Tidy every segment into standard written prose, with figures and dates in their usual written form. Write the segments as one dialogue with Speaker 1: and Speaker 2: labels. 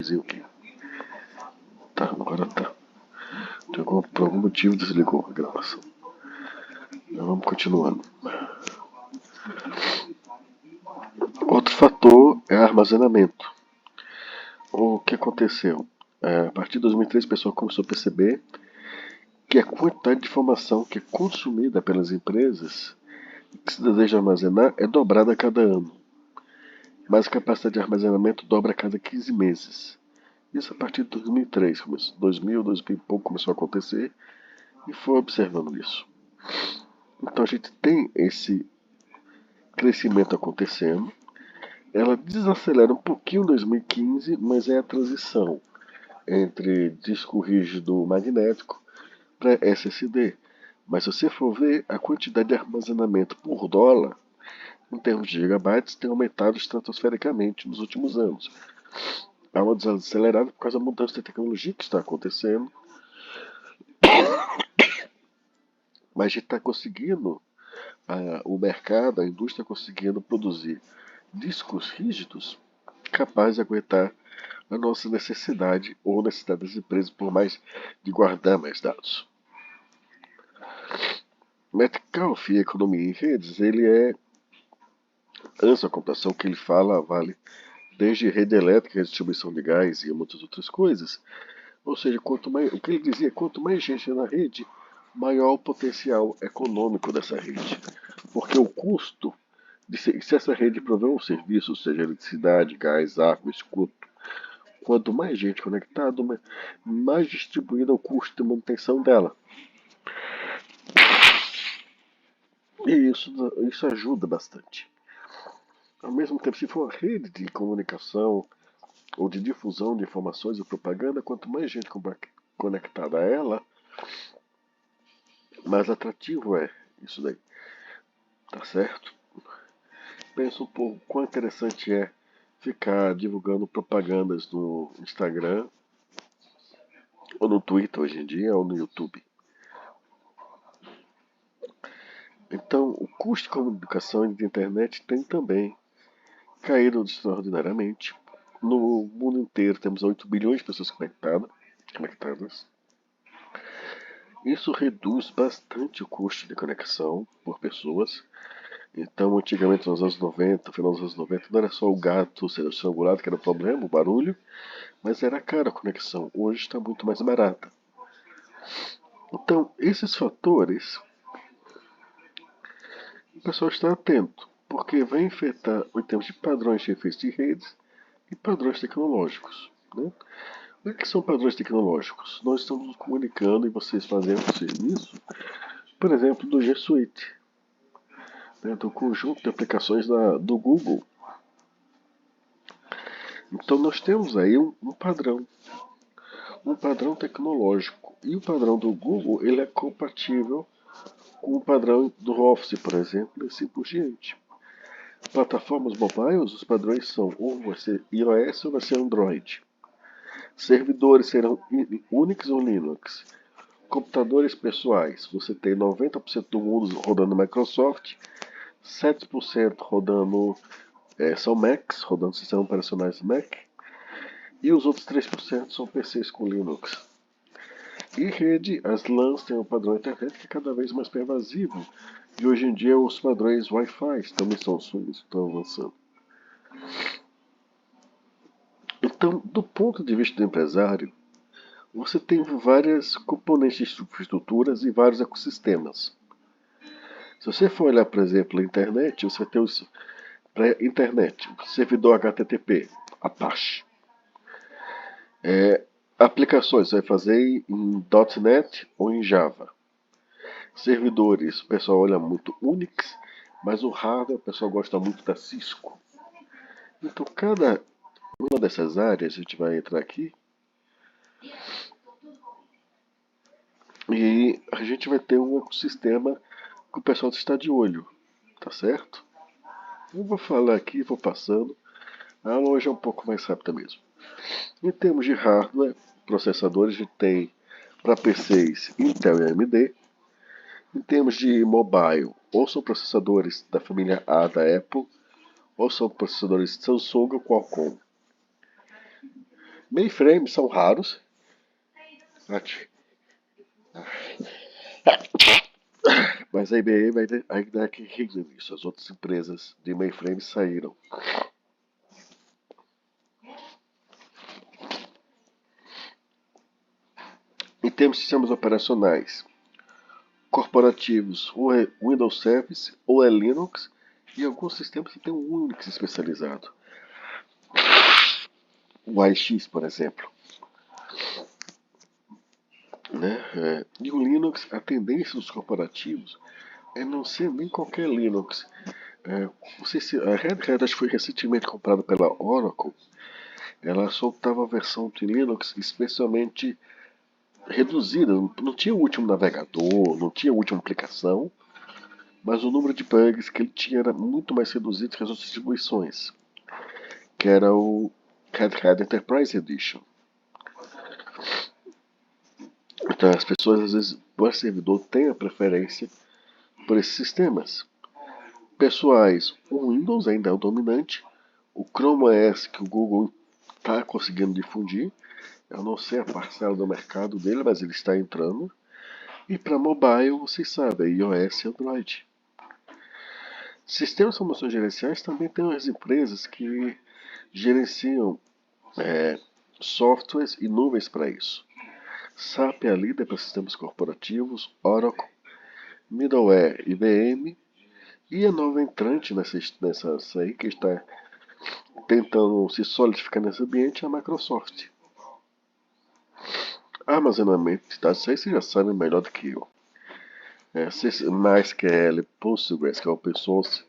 Speaker 1: vizinho aqui. Tá, agora tá. Por algum motivo desligou a gravação. Então, vamos continuando. Outro fator é armazenamento. O que aconteceu? A partir de 2003, o pessoal começou a perceber que a quantidade de informação que é consumida pelas empresas que se deseja armazenar é dobrada a cada ano, mas a capacidade de armazenamento dobra a cada 15 meses. Isso a partir de 2003, 2000 e pouco começou a acontecer e foi observando isso. Então a gente tem esse crescimento acontecendo. Ela desacelera um pouquinho em 2015, mas é a transição entre disco rígido magnético para SSD. Mas se você for ver, a quantidade de armazenamento por dólar, em termos de gigabytes, tem aumentado estratosfericamente nos últimos anos. Há uma desacelerada por causa da mudança de tecnologia que está acontecendo, mas a gente está conseguindo, o mercado, a indústria conseguindo produzir discos rígidos capazes de aguentar a nossa necessidade ou necessidade das empresas por mais de guardar mais dados. Metcalfe e economia em redes, ele é antes da computação que ele fala vale desde rede elétrica, distribuição de gás e muitas outras coisas. Ou seja, o que ele dizia, quanto mais gente na rede, maior o potencial econômico dessa rede. Porque o custo se essa rede prover um serviço, seja eletricidade, gás, água, esgoto, quanto mais gente conectada, mais distribuído é o custo de manutenção dela. E isso ajuda bastante. Ao mesmo tempo, se for uma rede de comunicação ou de difusão de informações e propaganda, quanto mais gente conectada a ela, mais atrativo é isso daí. Tá certo? Pensa um pouco quão interessante é ficar divulgando propagandas no Instagram, ou no Twitter hoje em dia, ou no YouTube. Então, o custo de comunicação e de internet tem também caído extraordinariamente. No mundo inteiro temos 8 bilhões de pessoas conectadas. Isso reduz bastante o custo de conexão por pessoas. Então, antigamente, nos anos 90, final dos anos 90, não era só o gato ser estrangulado que era o problema, o barulho, mas era cara a conexão. Hoje está muito mais barata. Então, esses fatores, o pessoal está atento, porque vai afetar em termos de padrões de efeitos de redes e padrões tecnológicos. Né? O que são padrões tecnológicos? Nós estamos nos comunicando e vocês fazendo o serviço, por exemplo, do G Suite, né, do conjunto de aplicações do Google. Então nós temos aí um padrão tecnológico. E o padrão do Google ele é compatível com o padrão do Office, por exemplo, e assim por diante. Plataformas mobiles, os padrões são ou vai ser iOS ou vai ser Android. Servidores serão Unix ou Linux. Computadores pessoais, você tem 90% do mundo rodando Microsoft, 7% rodando são Macs, rodando sistemas operacionais Mac, e os outros 3% são PCs com Linux. E rede, as LANs têm um padrão internet que é cada vez mais pervasivo. E hoje em dia os padrões Wi-Fi também estão avançando. Então, do ponto de vista do empresário, você tem várias componentes de infraestruturas e vários ecossistemas. Se você for olhar, por exemplo, a internet, você tem para internet, o servidor HTTP, Apache. Aplicações, você vai fazer em .NET ou em Java. Servidores, o pessoal olha muito Unix, mas o hardware, o pessoal gosta muito da Cisco. Então, cada uma dessas áreas, a gente vai entrar aqui, e a gente vai ter um ecossistema que o pessoal está de olho, tá certo? Eu vou falar aqui, vou passando. A aula hoje é um pouco mais rápida mesmo. Em termos de hardware, processadores, a gente tem para PCs Intel e AMD. Em termos de mobile, ou são processadores da família A da Apple, ou são processadores Samsung ou Qualcomm. Mainframes são raros. Mas a IBM ainda é que rica nisso. As outras empresas de mainframe saíram. Em termos de sistemas operacionais corporativos, ou é Windows Service, ou é Linux, e alguns sistemas que tem um Unix especializado. O AIX, por exemplo. Né? E o Linux, a tendência dos corporativos é não ser nem qualquer Linux. Não sei se a Red Hat acho que foi recentemente comprada pela Oracle. Ela soltava a versão de Linux especialmente reduzida. Não tinha o último navegador, não tinha a última aplicação, mas o número de bugs que ele tinha era muito mais reduzido que as outras distribuições, que era o Red Hat Enterprise Edition. Então as pessoas às vezes, por servidor, têm a preferência por esses sistemas. Pessoais, o Windows ainda é o dominante, o Chrome OS que o Google está conseguindo difundir, eu não sei a parcela do mercado dele, mas ele está entrando. E para mobile, vocês sabem, iOS e Android. Sistemas de informações gerenciais também tem as empresas que gerenciam softwares e nuvens para isso. SAP é a líder para sistemas corporativos, Oracle, Middleware, IBM, e a nova entrante nessa aí que está tentando se solidificar nesse ambiente é a Microsoft. Armazenamento de dados, isso aí vocês já sabem melhor do que eu. MySQL, Postgres, que é open source,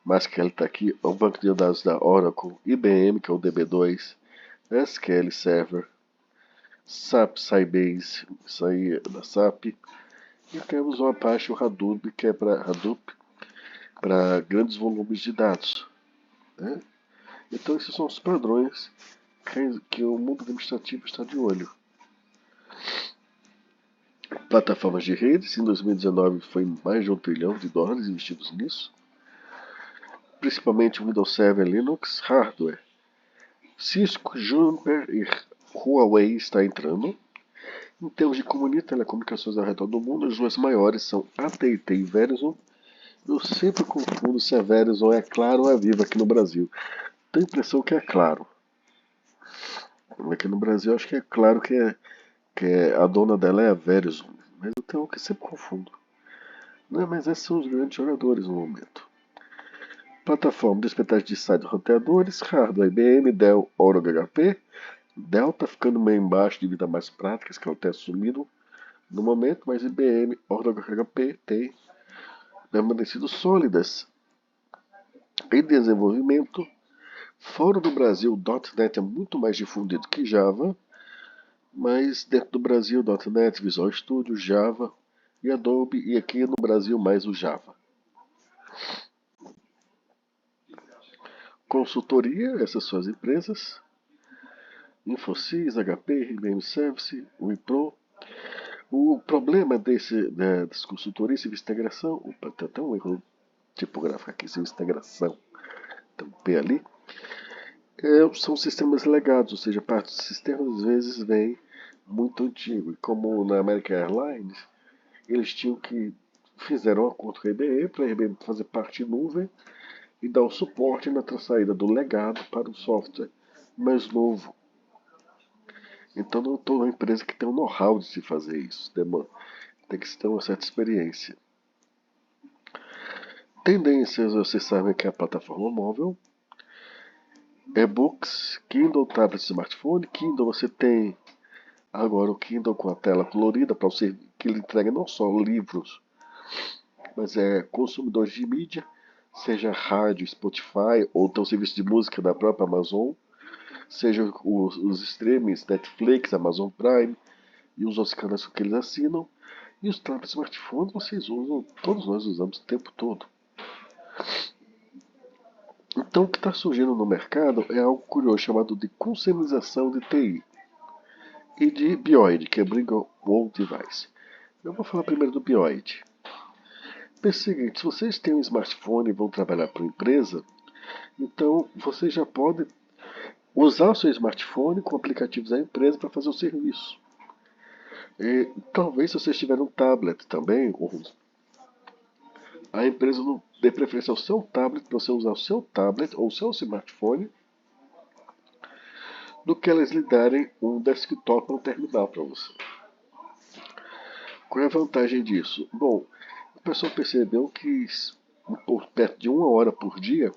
Speaker 1: MySQL está aqui, o banco de dados da Oracle, IBM, que é o DB2, SQL Server, SAP Sybase, isso aí é da SAP, e temos o Apache o Hadoop, que é para Hadoop, para grandes volumes de dados. Né? Então esses são os padrões que o mundo administrativo está de olho. Plataformas de redes, em 2019 foi mais de $1 trilhão investidos nisso, principalmente Windows Server Linux, hardware. Cisco, Juniper e Huawei está entrando. Em termos de telecomunicações ao redor do mundo, as duas maiores são AT&T e Verizon. Eu sempre confundo se a Verizon é Claro ou é Viva aqui no Brasil. Tenho a impressão que é Claro. Aqui no Brasil acho que é Claro que a dona dela é a Verizon. Mas eu tenho que sempre confundo. Não, mas esses são os grandes jogadores no momento. Plataforma de hospedagem de sites roteadores, hardware IBM, Dell, Oracle HP. Dell está ficando meio embaixo devido a mais práticas que ela tem assumido no momento, mas IBM, Oracle HP tem permanecido sólidas em desenvolvimento. Fora do Brasil, o .NET é muito mais difundido que Java, mas dentro do Brasil, .NET, Visual Studio, Java e Adobe, e aqui no Brasil mais o Java. Consultoria, essas são as empresas. Infosys, HP, IBM Service, Wipro. O problema das consultorias de integração, opa, tem até um erro tipográfico aqui, serviço de integração, tem um P ali, são sistemas legados, ou seja, parte do sistema às vezes vem muito antigo. E como na American Airlines, eles fizeram um acordo com a IBM para a IBM fazer parte nuvem e dar o suporte na saída do legado para o software mais novo. Então não estou numa empresa que tem um know-how de se fazer isso. Tem que ter uma certa experiência. Tendências, vocês sabem que é a plataforma móvel. E-books, Kindle, tablet, smartphone. Kindle você tem agora o Kindle com a tela colorida para você que ele entrega não só livros, mas consumidores de mídia, seja rádio, Spotify ou então serviço de música da própria Amazon, seja os streamings, Netflix, Amazon Prime e os outros canais que eles assinam. E os tablets smartphones vocês usam, todos nós usamos o tempo todo. Então o que está surgindo no mercado é algo curioso chamado de consumização de TI e de Bioid, que é Bring Your Own Device. Eu vou falar primeiro do Bioid. Pense o seguinte, se vocês têm um smartphone e vão trabalhar para uma empresa, então vocês já podem usar o seu smartphone com aplicativos da empresa para fazer o serviço. E talvez se você estiver um tablet também, a empresa não dê preferência ao seu tablet para você usar o seu tablet ou o seu smartphone do que elas lhe darem um desktop ou um terminal para você. Qual é a vantagem disso? Bom, o pessoal percebeu que por perto de 1 hora por dia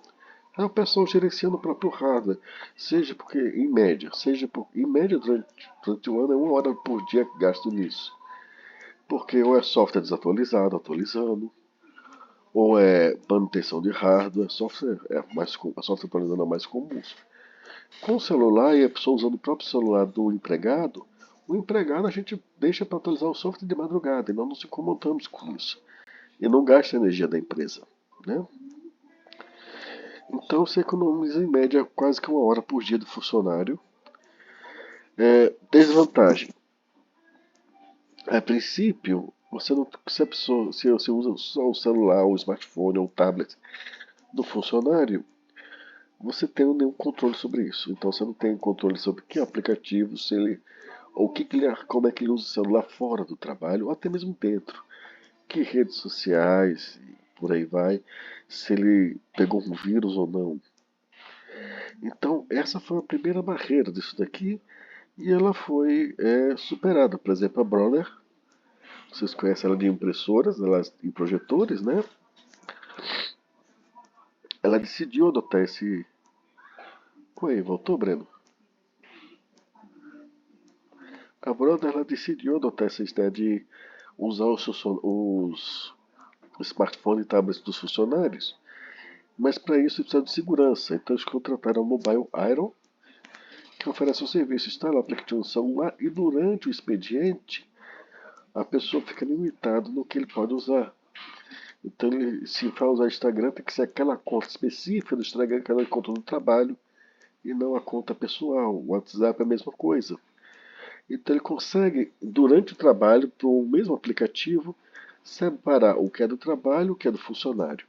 Speaker 1: é o pessoal gerenciando o próprio hardware, seja porque, em média durante o ano é 1 hora por dia gasto nisso. Porque ou é software desatualizado, atualizando, ou é manutenção de hardware, a software atualizando é mais comum. Com o celular e a pessoa usando o próprio celular do empregado, o empregado a gente deixa para atualizar o software de madrugada e nós não nos incomodamos com isso. E não gasta a energia da empresa. Né? Então você economiza em média quase que 1 hora por dia do funcionário. Desvantagem. A princípio, se você usa só o celular, ou o smartphone, ou o tablet do funcionário, você tem nenhum controle sobre isso. Então você não tem controle sobre que aplicativo, se ele, ou como é que ele usa o celular fora do trabalho, ou até mesmo dentro. Que redes sociais, por aí vai, se ele pegou um vírus ou não. Então essa foi a primeira barreira disso daqui e ela foi superada. Por exemplo, a Brother, vocês conhecem ela de impressoras, ela em projetores, né? Ela decidiu adotar esse. Oi, voltou, Breno? A Brother ela decidiu adotar essa ideia de usar os smartphones e tablets dos funcionários, mas para isso precisa de segurança. Então eles contrataram a Mobile Iron, que oferece um serviço, instala o aplicativo no celular e durante o expediente a pessoa fica limitada no que ele pode usar. Então, se vai usar Instagram, tem que ser aquela conta específica do Instagram, aquela conta do trabalho, e não a conta pessoal. O WhatsApp é a mesma coisa. Então, ele consegue, durante o trabalho, para o mesmo aplicativo, separar o que é do trabalho e o que é do funcionário.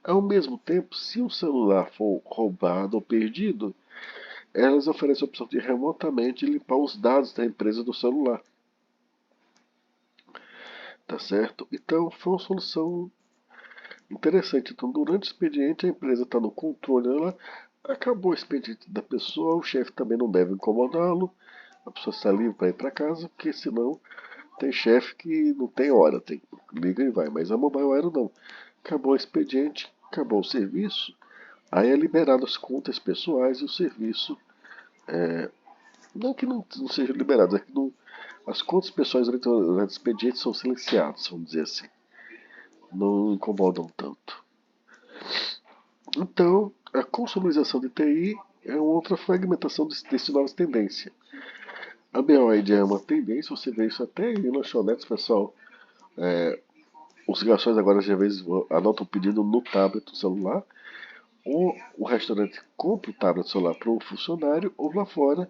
Speaker 1: Ao mesmo tempo, se o celular for roubado ou perdido, elas oferecem a opção de remotamente limpar os dados da empresa do celular. Tá certo? Então, foi uma solução interessante. Então, durante o expediente, a empresa está no controle. Ela acabou o expediente da pessoa, o chefe também não deve incomodá-lo. A pessoa está livre para ir para casa, porque senão tem chefe que não tem hora, liga e vai. Mas a Mobile Aero não. Acabou o expediente, acabou o serviço. Aí é liberado as contas pessoais e o serviço. Não que não sejam liberados, é que não, as contas pessoais durante o expediente são silenciadas, vamos dizer assim. Não incomodam tanto. Então, a consolidação de TI é outra fragmentação desse novas tendência. A BioID é uma tendência, você vê isso até em lanchonetes, pessoal. Os garçons agora às vezes anotam o pedido no tablet do celular, ou o restaurante compra o tablet celular para o funcionário, ou lá fora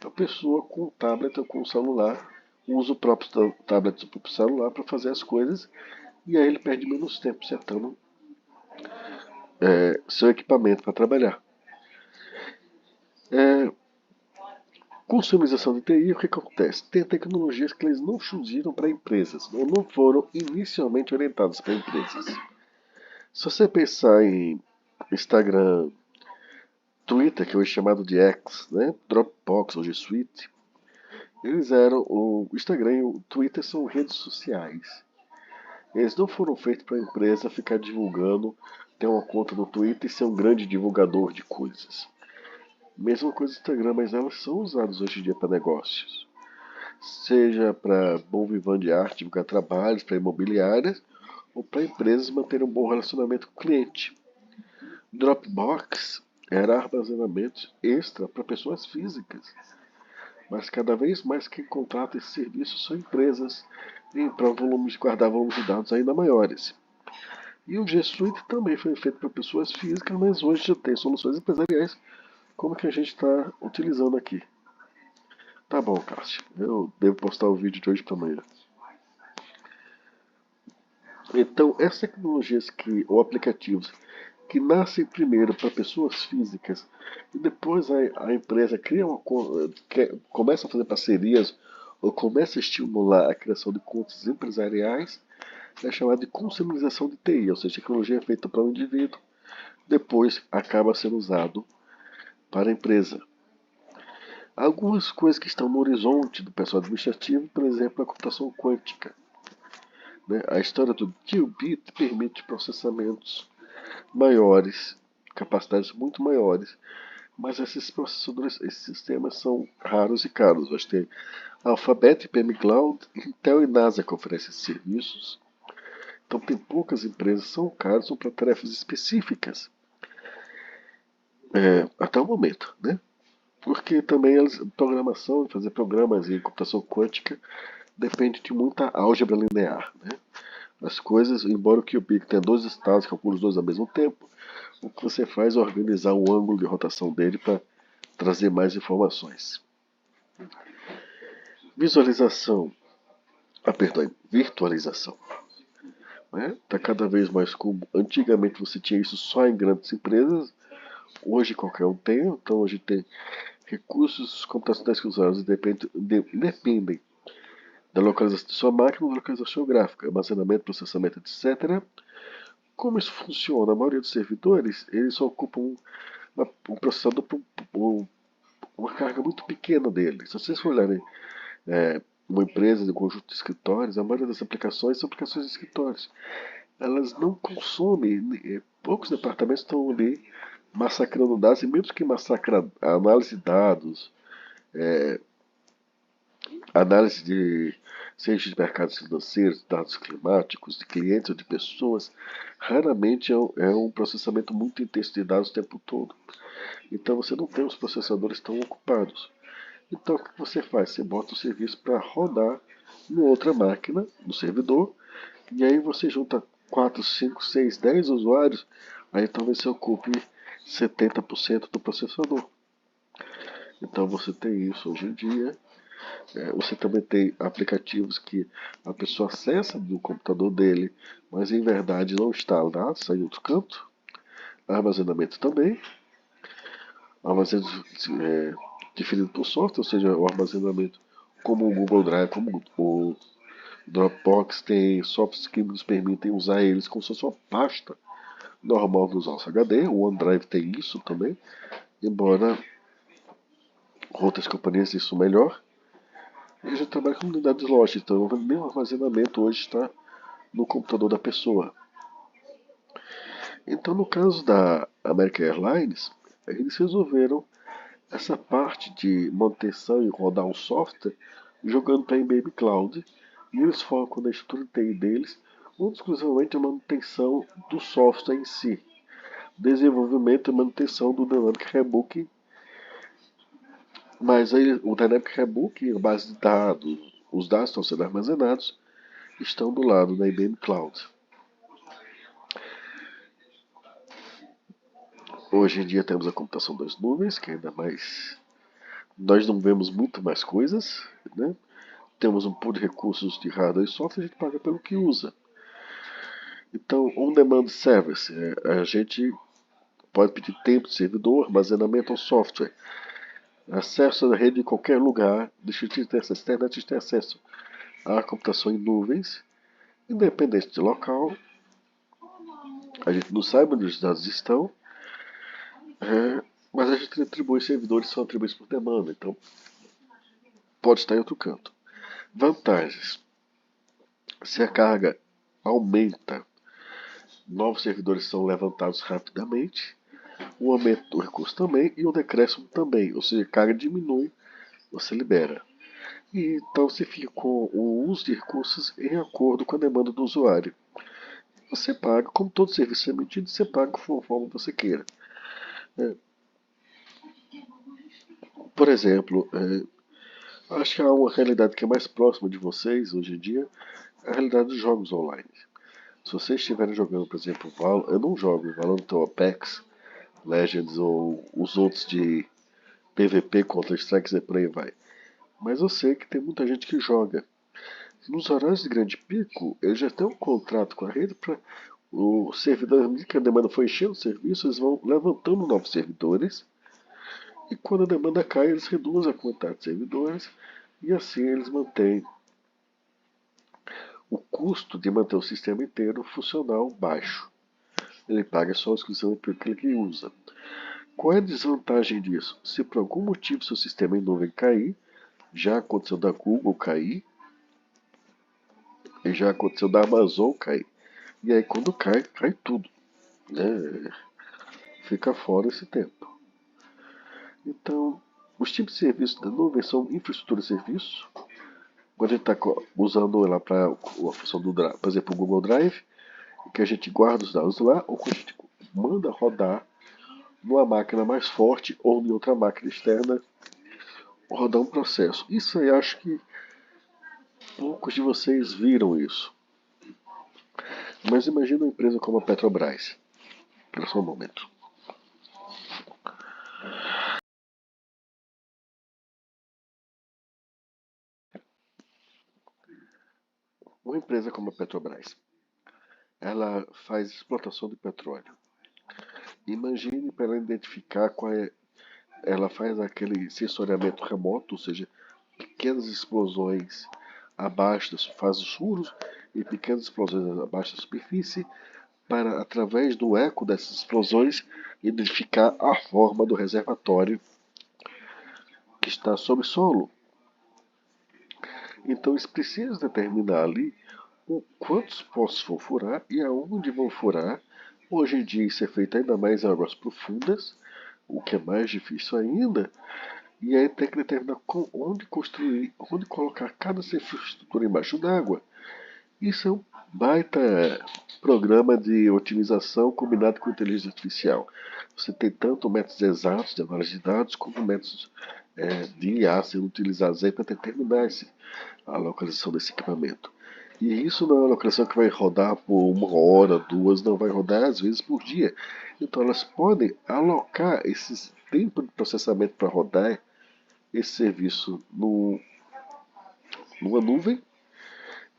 Speaker 1: a pessoa com o tablet ou com o celular usa o próprio tablet ou o próprio celular para fazer as coisas, e aí ele perde menos tempo setando seu equipamento para trabalhar. Customização de TI, o que acontece? Tem tecnologias que eles não surgiram para empresas, ou não foram inicialmente orientadas para empresas. Se você pensar em Instagram, Twitter, que hoje é chamado de X, né? Dropbox ou G Suite, o Instagram e o Twitter são redes sociais. Eles não foram feitos para a empresa ficar divulgando, ter uma conta no Twitter e ser um grande divulgador de coisas. Mesma coisa no Instagram, mas elas são usadas hoje em dia para negócios. Seja para bom vivant de arte, divulgar trabalhos, para imobiliárias, ou para empresas manterem um bom relacionamento com o cliente. Dropbox era armazenamento extra para pessoas físicas, mas cada vez mais quem contrata esse serviço são empresas para guardar volumes de dados ainda maiores. E o G Suite também foi feito para pessoas físicas, mas hoje já tem soluções empresariais como que a gente está utilizando aqui. Tá bom, Cássio. Eu devo postar o vídeo de hoje para amanhã. Então, essas tecnologias ou aplicativos que nascem primeiro para pessoas físicas e depois a empresa cria começa a fazer parcerias ou começa a estimular a criação de contas empresariais, é chamado de consumização de TI, ou seja, a tecnologia é feita para o indivíduo, depois acaba sendo usado para a empresa. Algumas coisas que estão no horizonte do pessoal administrativo, por exemplo, a computação quântica. Né? A história do qubit permite processamentos maiores, capacidades muito maiores, mas esses processadores, esses sistemas são raros e caros. Nós temos Alphabet, IBM Cloud, Intel e NASA que oferecem esses serviços. Então tem poucas empresas, são caras, são para tarefas específicas, até o momento, né? Porque também a programação, fazer programas em computação quântica depende de muita álgebra linear, né? As coisas, embora o qubit tenha dois estados, calcula os dois ao mesmo tempo, o que você faz é organizar o ângulo de rotação dele para trazer mais informações. Visualização, perdão, virtualização. Está cada vez mais comum. Antigamente você tinha isso só em grandes empresas, hoje qualquer um tem, então hoje tem recursos computacionais que usados dependem da localização de sua máquina, da localização geográfica, armazenamento, processamento, etc. Como isso funciona? A maioria dos servidores, eles só ocupam um processador por uma carga muito pequena dele. Se vocês for olharem uma empresa de conjunto de escritórios, a maioria das aplicações são aplicações de escritórios. Elas não consomem, poucos departamentos estão ali massacrando dados, e mesmo que massacrar a análise de dados, análise de seja de mercados financeiros, dados climáticos, de clientes ou de pessoas, raramente é um processamento muito intenso de dados o tempo todo. Então você não tem os processadores tão ocupados. Então o que você faz? Você bota o serviço para rodar em outra máquina, no servidor, e aí você junta 4, 5, 6, 10 usuários, aí talvez você ocupe 70% do processador. Então você tem isso hoje em dia. Você também tem aplicativos que a pessoa acessa do computador dele, mas em verdade não está lá, sai em outro canto. Armazenamento também. Armazenamento definido por software, ou seja, o armazenamento como o Google Drive, como o Dropbox, tem softwares que nos permitem usar eles como se fosse uma pasta normal dos nossos HD. O OneDrive tem isso também, embora outras companhias isso melhor. Eu já trabalho com unidades lojas, então o meu armazenamento hoje está no computador da pessoa. Então, no caso da American Airlines, eles resolveram essa parte de manutenção e rodar um software jogando para a IBM Cloud, e eles focam na estrutura TI deles, exclusivamente a manutenção do software em si, desenvolvimento e manutenção do Dynamic Rebook. Mas aí, o Dynamic Rebook, a base de dados, os dados estão sendo armazenados, estão do lado da IBM Cloud. Hoje em dia temos a computação das nuvens, que ainda mais nós não vemos muito mais coisas, né? Temos um pool de recursos de hardware e software, a gente paga pelo que usa. Então, on-demand service, a gente pode pedir tempo de servidor, armazenamento ao software, acesso à rede em qualquer lugar, deixa de ter acesso à internet, ter acesso à computação em nuvens, independente de local. A gente não sabe onde os dados estão, mas a gente atribui servidores, são atribuídos por demanda, então pode estar em outro canto. Vantagens: se a carga aumenta, novos servidores são levantados rapidamente, o aumento do recurso também e o decréscimo também, ou seja, a carga diminui, você libera. E então você fica com o uso de recursos em acordo com a demanda do usuário. Você paga, como todo serviço é emitido, você paga conforme você queira. Por exemplo, acho que há uma realidade que é mais próxima de vocês hoje em dia, é a realidade dos jogos online. Se vocês estiverem jogando, por exemplo, Valorant, eu não jogo Valorant ou Apex Legends ou os outros de PVP, Counter-Strike e por aí vai. Mas eu sei que tem muita gente que joga. Nos horários de grande pico, eles já têm um contrato com a rede para O servidor, à medida que a demanda for enchendo o serviço, eles vão levantando novos servidores. E quando a demanda cai, eles reduzem a quantidade de servidores. E assim eles mantêm o custo de manter o sistema inteiro funcional baixo. Ele paga só exclusivamente por aquilo que usa. Qual é a desvantagem disso? Se por algum motivo seu sistema em nuvem cair, já aconteceu da Google cair, e já aconteceu da Amazon cair. E aí quando cai, cai tudo. Né? Fica fora esse tempo. Então, os tipos de serviço da nuvem são infraestrutura de serviço. Quando a gente está usando ela para a função do Drive, por exemplo, o Google Drive, que a gente guarda os dados lá, ou que a gente manda rodar numa máquina mais forte ou em outra máquina externa, rodar um processo. Isso aí acho que poucos de vocês viram isso. Mas imagina uma empresa como a Petrobras. Espera só um momento. Uma empresa como a Petrobras, ela faz explotação de petróleo. Imagine para ela identificar qual é. Ela faz aquele sensoriamento remoto, ou seja, pequenas explosões abaixo, faz os furos e pequenas explosões abaixo da superfície, para, através do eco dessas explosões, identificar a forma do reservatório que está sob solo. Então eles precisam determinar ali quantos poços vão furar e aonde vão furar. Hoje em dia isso é feito ainda mais em águas profundas, o que é mais difícil ainda. E aí tem que determinar onde construir, onde colocar cada infraestrutura embaixo d'água. Isso é um baita programa de otimização combinado com inteligência artificial. Você tem tanto métodos exatos de análise de dados, como métodos de IA sendo utilizados aí para determinar a localização desse equipamento. E isso não é uma localização que vai rodar por uma hora, duas, não vai rodar às vezes por dia. Então elas podem alocar esse tempo de processamento para rodar esse serviço numa nuvem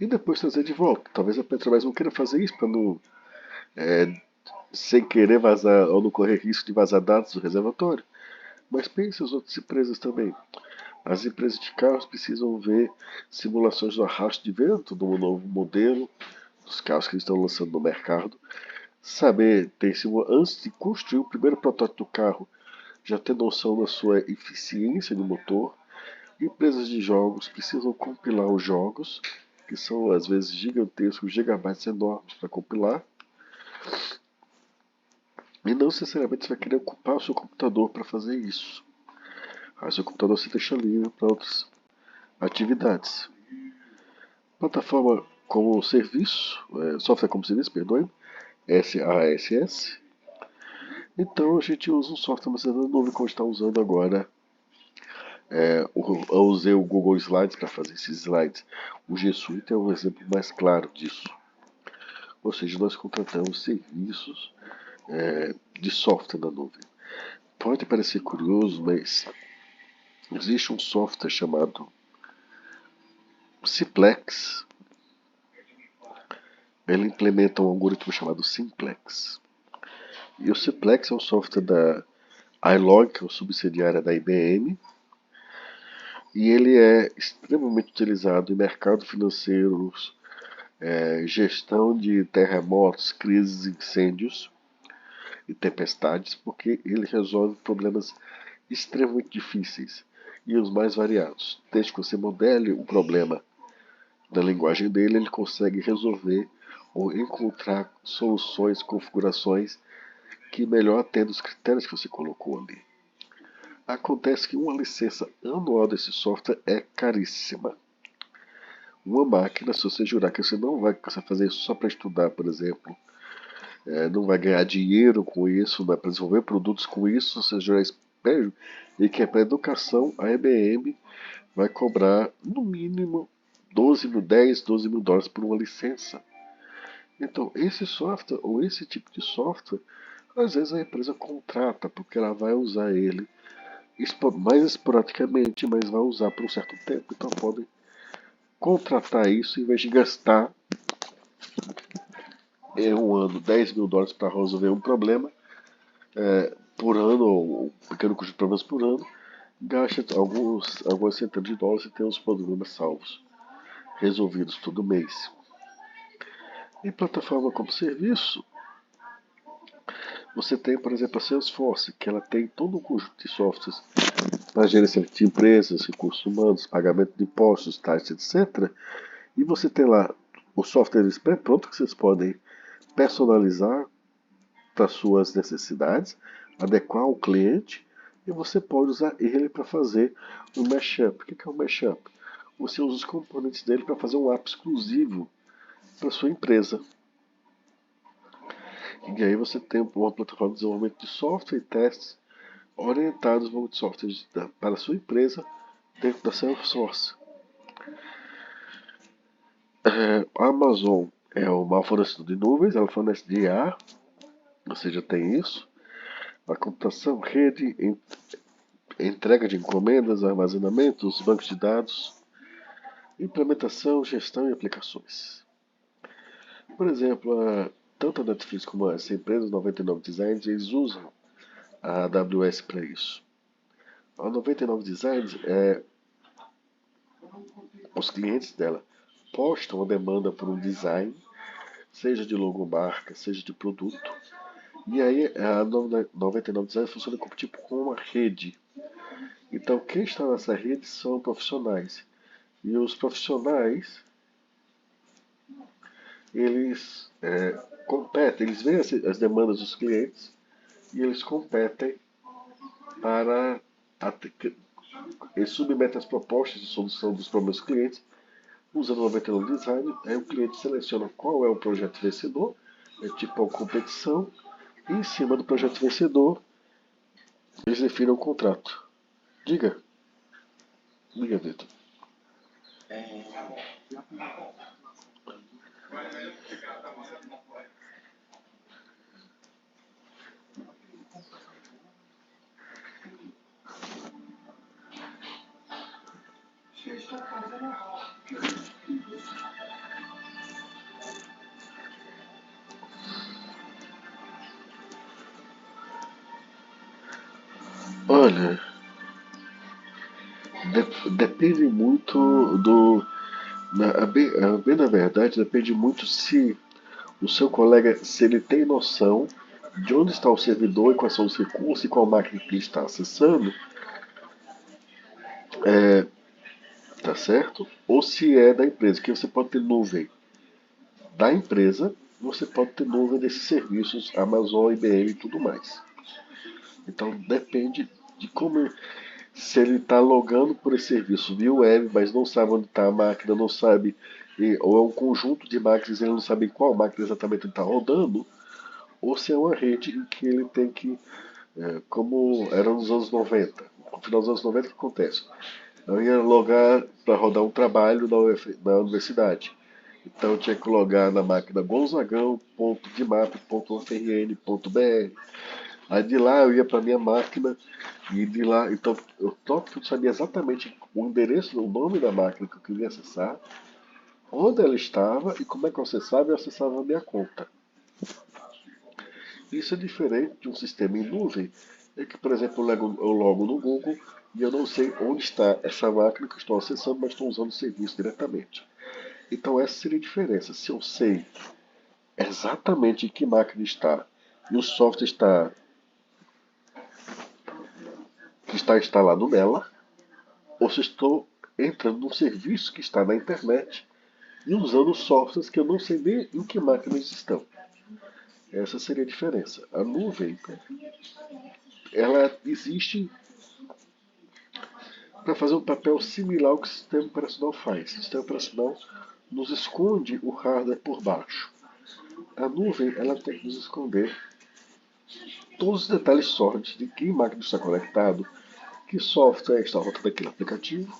Speaker 1: e depois trazer de volta. Talvez a Petrobras não queira fazer isso para não, sem querer vazar ou não correr risco de vazar dados do reservatório. Mas pense as outras empresas também. As empresas de carros precisam ver simulações do arrasto de vento do novo modelo, dos carros que eles estão lançando no mercado. Saber, antes de construir o primeiro protótipo do carro, já ter noção da sua eficiência de motor. Empresas de jogos precisam compilar os jogos, que são às vezes gigantescos, gigabytes enormes para compilar. E não necessariamente você vai querer ocupar o seu computador para fazer isso. Aí seu computador se deixa livre para outras atividades. Plataforma como serviço, software como serviço, perdoe, SaaS. Então a gente usa um software mais novo que a gente está usando agora. Eu usei o Google Slides para fazer esses slides. O G Suite é um exemplo mais claro disso. Ou seja, nós contratamos serviços de software na nuvem. Pode parecer curioso, mas existe um software chamado Simplex. Ele implementa um algoritmo chamado Simplex. E o Simplex é um software da iLog, que é uma subsidiária da IBM, e ele é extremamente utilizado em mercados financeiros, gestão de terremotos, crises, incêndios e tempestades, porque ele resolve problemas extremamente difíceis e os mais variados. Desde que você modele o problema na linguagem dele, ele consegue resolver ou encontrar soluções, configurações que melhor atendam os critérios que você colocou ali. Acontece que uma licença anual desse software é caríssima. Uma máquina, se você jurar que você não vai fazer isso só para estudar, por exemplo, não vai ganhar dinheiro com isso, não vai desenvolver produtos com isso, se você jurar espelho, e que é para educação, a IBM vai cobrar no mínimo 12 mil, 10, 12 mil dólares por uma licença. Então, esse software ou esse tipo de software, às vezes a empresa contrata porque ela vai usar ele mais esporadicamente, mas vai usar por um certo tempo. Então, podem contratar isso em vez de gastar em um ano US$ 10.000 para resolver um problema por ano, ou um pequeno conjunto de problemas por ano, gasta algumas centenas de dólares e tem os problemas salvos, resolvidos todo mês. Em plataforma como serviço, você tem, por exemplo, a Salesforce, que ela tem todo um conjunto de softwares para gerenciamento de empresas, recursos humanos, pagamento de impostos, taxas, etc. E você tem lá os softwares pré-prontos que vocês podem personalizar para suas necessidades, adequar ao cliente, e você pode usar ele para fazer um mashup. O que é um mashup? Você usa os componentes dele para fazer um app exclusivo para sua empresa. E aí você tem uma plataforma de desenvolvimento de software e testes orientados ao software para a sua empresa dentro da Salesforce. A Amazon é uma fornecedora de nuvens, ela fornece de IA, você já tem isso. A computação, rede, entrega de encomendas, armazenamento, os bancos de dados, implementação, gestão e aplicações. Por exemplo, tanto a Netflix como essa empresa, 99 Designs, eles usam a AWS para isso. A 99 Designs, os clientes dela postam a demanda por um design, seja de logomarca, seja de produto, e aí a 99 Design funciona como tipo com uma rede. Então quem está nessa rede são profissionais. E os profissionais, eles competem, eles veem as demandas dos clientes e eles competem para eles submetem as propostas de solução dos problemas dos clientes usando o 99 Design. Aí o cliente seleciona qual é o projeto vencedor, é tipo uma competição, e em cima do projeto vencedor eles definem o contrato. Diga, diga, Vitor. Olha, depende muito do. Bem na verdade, depende muito se o seu colega, se ele tem noção de onde está o servidor e quais são os recursos e qual máquina que ele está acessando, tá certo? Ou se é da empresa, que você pode ter nuvem da empresa, você pode ter nuvem desses serviços, Amazon, IBM e tudo mais. Então depende de como, se ele está logando por esse serviço via web, mas não sabe onde está a máquina, não sabe, ou é um conjunto de máquinas, ele não sabe em qual máquina exatamente ele está rodando, ou se é uma rede em que ele tem que, como era nos anos 90, no final dos anos 90 o que acontece? Eu ia logar para rodar um trabalho na universidade. Então eu tinha que logar na máquina gonzagão.dimap.ufrn.br. Aí de lá eu ia para minha máquina e de lá, então eu sabia exatamente o endereço, o nome da máquina que eu queria acessar, onde ela estava e como é que eu acessava, a minha conta. Isso é diferente de um sistema em nuvem, é que, por exemplo, eu logo no Google e eu não sei onde está essa máquina que eu estou acessando, mas estou usando o serviço diretamente. Então essa seria a diferença. Se eu sei exatamente em que máquina está e o software que está instalado nela, ou se estou entrando num serviço que está na internet e usando softwares que eu não sei nem em que máquinas estão. Essa seria a diferença. A nuvem, ela existe para fazer um papel similar ao que o sistema operacional faz. O sistema operacional nos esconde o hardware por baixo. A nuvem, ela tem que nos esconder todos os detalhes sórdidos de que máquina está conectado, que software está rodando aquele aplicativo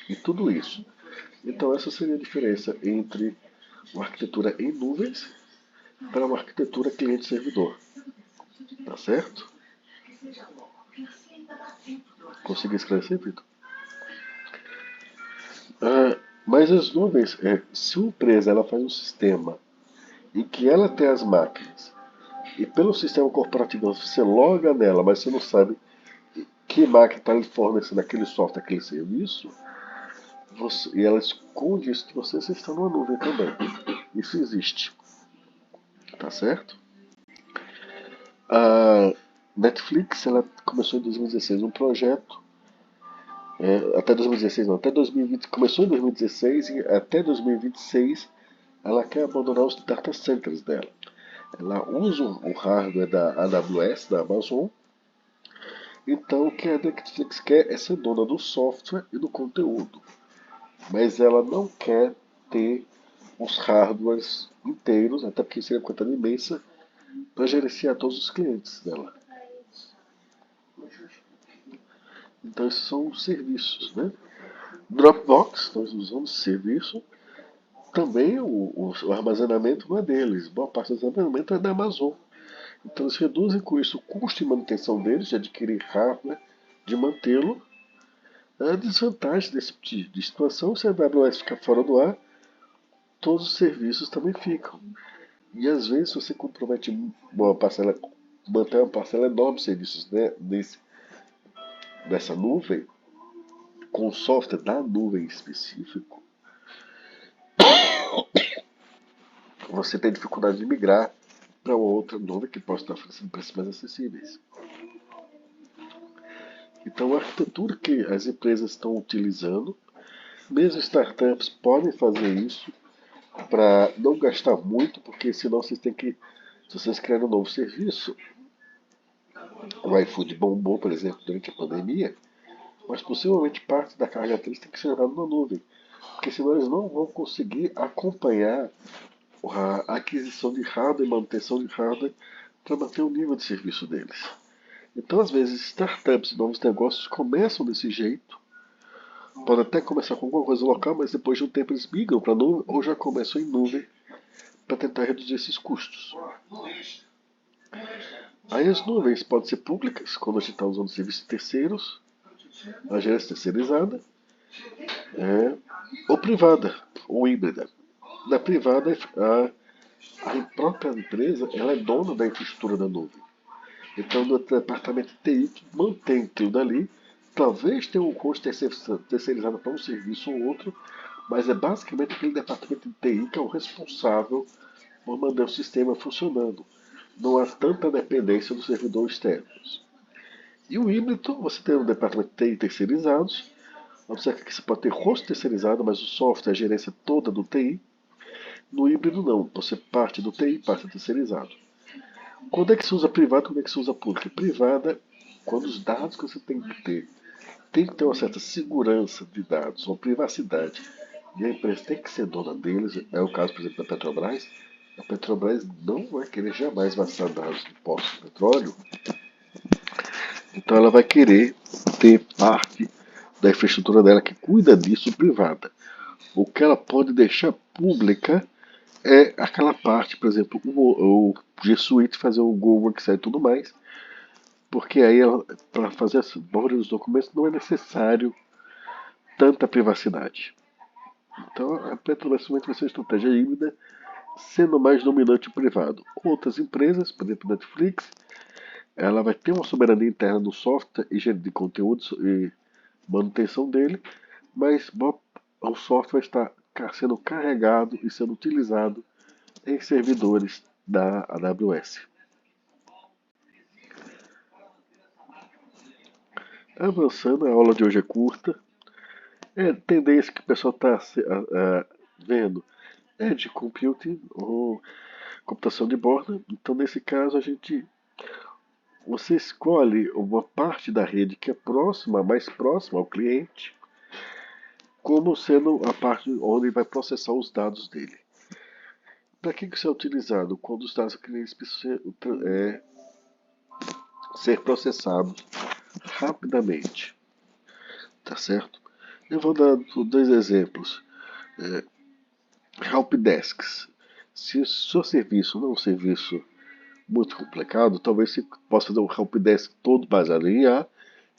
Speaker 1: e tudo isso. Então essa seria a diferença entre uma arquitetura em nuvens para uma arquitetura cliente-servidor. Tá certo? Consegui esclarecer, Vitor? Mas as nuvens, se uma empresa ela faz um sistema em que ela tem as máquinas e pelo sistema corporativo você loga nela, mas você não sabe que máquina está lhe fornecendo aquele software, aquele serviço, e ela esconde isso de você, você está numa nuvem também. Isso existe, tá certo? A Netflix ela começou em 2016 um projeto, até 2016 não, até 2020, começou em 2016 e até 2026 ela quer abandonar os data centers dela. Ela usa o hardware da AWS, da Amazon. Então o que a Netflix quer é ser dona do software e do conteúdo. Mas ela não quer ter os hardwares inteiros, até porque seria uma quantidade imensa, para gerenciar todos os clientes dela. Então esses são os serviços, né? Dropbox, nós usamos serviço. Também o armazenamento não é deles. Boa parte do armazenamento é da Amazon. Então eles reduzem com isso o custo de manutenção deles, de adquirir hardware, de mantê-lo. A desvantagem desse tipo de situação, se a AWS ficar fora do ar, todos os serviços também ficam. E às vezes você compromete uma parcela, mantém uma parcela enorme de serviços, né, dessa nuvem, com o software da nuvem específico, você tem dificuldade de migrar para outra nuvem que possa estar oferecendo preços mais acessíveis. Então a arquitetura que as empresas estão utilizando, mesmo startups podem fazer isso para não gastar muito, porque senão vocês têm que, se vocês criarem um novo serviço, o iFood bombou, por exemplo, durante a pandemia, mas possivelmente parte da carga deles tem que ser jogada na nuvem, porque senão eles não vão conseguir acompanhar a aquisição de hardware e manutenção de hardware para manter o nível de serviço deles. Então, às vezes, startups e novos negócios começam desse jeito, podem até começar com alguma coisa local, mas depois de um tempo eles migram para a nuvem ou já começam em nuvem para tentar reduzir esses custos. Aí as nuvens podem ser públicas, quando a gente está usando serviços terceiros, a gerência terceirizada, ou privada, ou híbrida. Na privada, a própria empresa ela é dona da infraestrutura da nuvem. Então, no departamento de TI que mantém aquilo dali, talvez tenha um custo terceirizado para um serviço ou outro, mas é basicamente aquele departamento de TI que é o responsável por manter o sistema funcionando. Não há tanta dependência dos servidores externos. E o híbrido, você tem um departamento de TI terceirizados, observa que você pode ter host terceirizado, mas o software, a gerência toda do TI. No híbrido não, você parte do TI, parte terceirizado. Quando é que se usa privado, quando é que se usa público? Privada, quando os dados que você tem que ter uma certa segurança de dados, uma privacidade, e a empresa tem que ser dona deles, é o caso, por exemplo, da Petrobras. A Petrobras não vai querer jamais vazar dados do poço de petróleo, então ela vai querer ter parte da infraestrutura dela que cuida disso privada. O que ela pode deixar pública é aquela parte, por exemplo, o G Suite fazer o Google Worksite e tudo mais, porque aí para fazer a maioria dos documentos não é necessário tanta privacidade. Então a Petrobras vai ser uma estratégia híbrida, sendo mais dominante o privado. Outras empresas, por exemplo Netflix, ela vai ter uma soberania interna no software e de conteúdos e manutenção dele, mas o software está sendo carregado e sendo utilizado em servidores da AWS. Avançando, a aula de hoje é curta. É tendência que o pessoal está vendo é de computing ou computação de borda. Então, nesse caso, você escolhe uma parte da rede que é próxima, mais próxima ao cliente, como sendo a parte onde vai processar os dados dele. Para que isso é utilizado? Quando os dados do cliente precisam ser processados rapidamente. Tá certo? Eu vou dar dois exemplos. Helpdesks. Se o seu serviço não é um serviço muito complicado, talvez você possa fazer um helpdesk todo baseado em IA,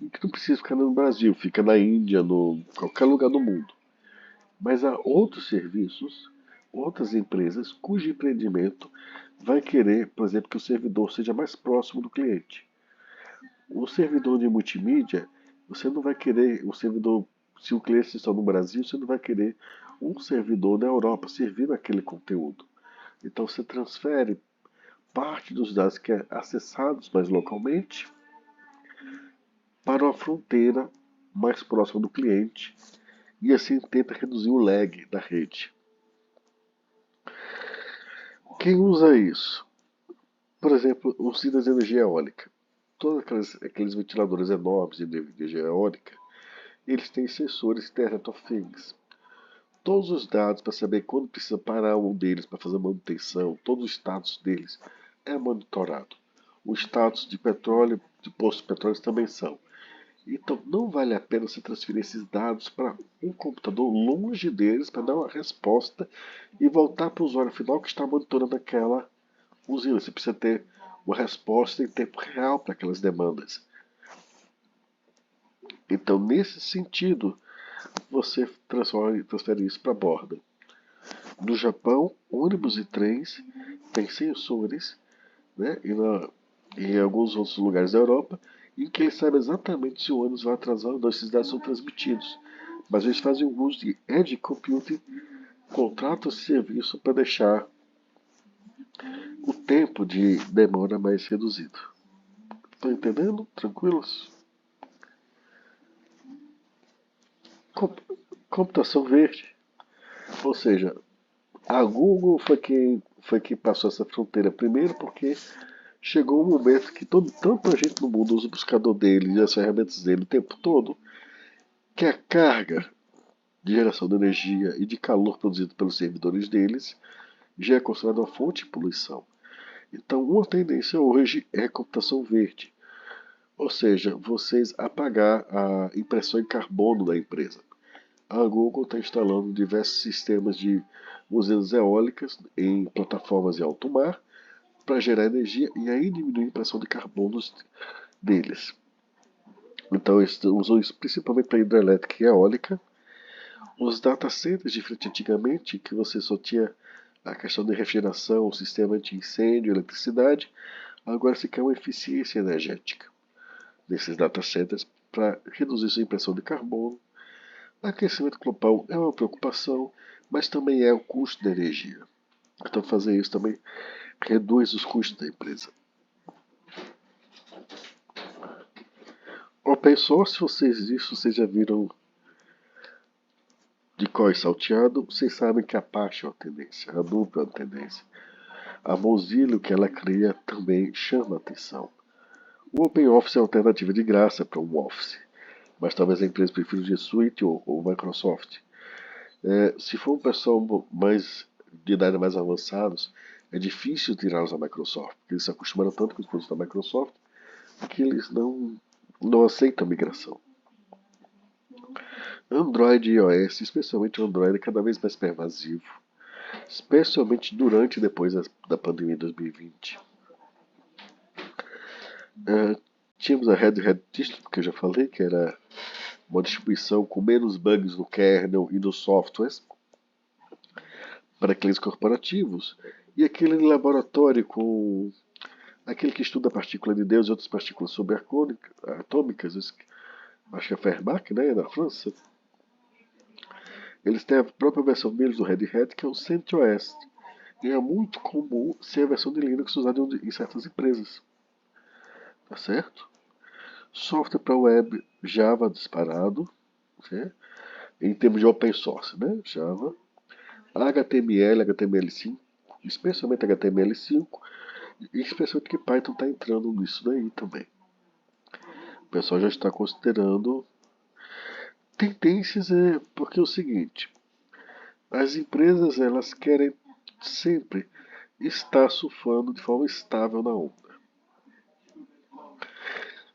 Speaker 1: e que não precisa ficar no Brasil, fica na Índia, no qualquer lugar do mundo. Mas há outros serviços outras empresas cujo empreendimento vai querer, por exemplo, que o servidor seja mais próximo do cliente. O servidor de multimídia, você não vai querer um servidor, se o cliente está no Brasil, você não vai querer um servidor na Europa servindo aquele conteúdo. Então você transfere parte dos dados que é acessados mais localmente para uma fronteira mais próxima do cliente e assim tenta reduzir o lag da rede. Quem usa isso? Por exemplo, usinas de energia eólica. Todos aqueles ventiladores enormes de energia eólica, eles têm sensores Internet of Things. Todos os dados para saber quando precisa parar um deles para fazer manutenção, todo o status deles é monitorado. O status de petróleo, de postos de petróleo também são. Então não vale a pena você transferir esses dados para um computador longe deles para dar uma resposta e voltar para o usuário final que está monitorando aquela usina. Você precisa ter uma resposta em tempo real para aquelas demandas. Então, nesse sentido, você transfere isso para a borda. No Japão, ônibus e trens têm sensores, né, e em alguns outros lugares da Europa, em que eles sabem exatamente se o ônibus vai atrasar ou não. Esses dados são transmitidos. Mas eles fazem o uso de edge computing, contratam esse serviço para deixar o tempo de demora mais reduzido. Estão entendendo? Tranquilos? Computação verde. Ou seja, a Google foi quem passou essa fronteira primeiro, porque chegou um momento que tanta gente no mundo usa o buscador dele e as ferramentas dele o tempo todo, que a carga de geração de energia e de calor produzido pelos servidores deles já é considerada uma fonte de poluição. Então, uma tendência hoje é a computação verde, ou seja, vocês apagar a impressão em carbono da empresa. A Google está instalando diversos sistemas de usinas eólicas em plataformas em alto mar para gerar energia e aí diminuir a impressão de carbono deles. Então eles usam isso principalmente para hidrelétrica e eólica. Os data centers, diferente antigamente, que você só tinha a questão de refrigeração, o sistema de incêndio, eletricidade, agora se quer uma eficiência energética desses data centers para reduzir sua impressão de carbono. Aquecimento global é uma preocupação, mas também é o custo da energia. Então fazer isso também reduz os custos da empresa. Open source, vocês já viram de código salteado, vocês sabem que a Apache é uma tendência, a Hadoop é uma tendência. A Mozilla, o que ela cria, também chama atenção. O OpenOffice é uma alternativa de graça para o Office, mas talvez a empresa prefira o G Suite ou Microsoft. Se for um pessoal mais de idade mais avançados, é difícil tirá-los da Microsoft, porque eles se acostumaram tanto com os produtos da Microsoft que eles não aceitam a migração. Android e iOS, especialmente o Android, é cada vez mais pervasivo, especialmente durante e depois da pandemia de 2020. Tínhamos a Red Hat Distro, que eu já falei, que era uma distribuição com menos bugs no kernel e nos softwares para aqueles corporativos, e aquele laboratório com aquele que estuda a partícula de Deus e outras partículas subatômicas, acho que é Ferbach, né, na França. Eles têm a própria versão deles do Red Hat, que é o CentOS. E é muito comum ser a versão de Linux usada em certas empresas. Tá certo? Software para web, Java disparado, né? Em termos de open source, né? Java. HTML, HTML5, especialmente HTML5, e especialmente que Python está entrando nisso daí também. O pessoal já está considerando tendências, porque é o seguinte, as empresas elas querem sempre estar surfando de forma estável na onda.